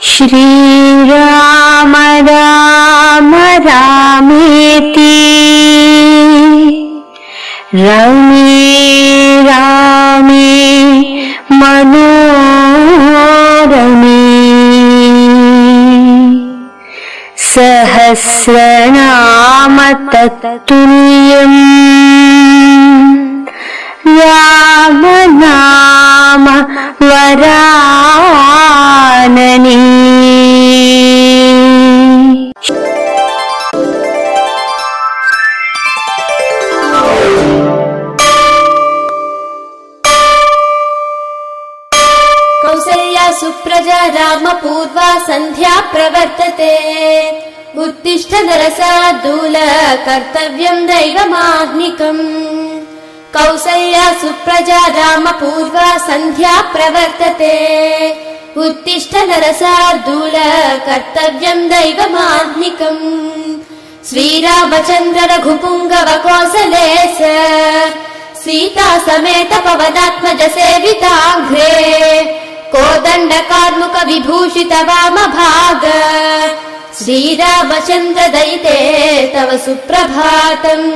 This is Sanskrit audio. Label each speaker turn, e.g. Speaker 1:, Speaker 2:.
Speaker 1: श्रीराम राम रामेति रमे रामे मनोरमे सहस्रनाम तत्तुल्यम् राम नाम वरानने।
Speaker 2: कौसल्या सुप्रजा रामपूर्वा सन्ध्या प्रवर्तते उत्तिष्ठ नरसार्दूल कर्तव्यम् दैवमाह्निकम्। कौसल्या सुप्रजा रामपूर्वा सन्ध्या प्रवर्तते उत्तिष्ठ नरसार्दूल कर्तव्यम् दैवमाह्निकम्। श्रीरामचन्द्र रघुपुङ्गव कौसलेश सीता समेत पवनात्मज सेविताघ्रे कोदण्ड कार्मुक विभूषित वामभाग श्रीरामचन्द्र दयिते तव सुप्रभातम्।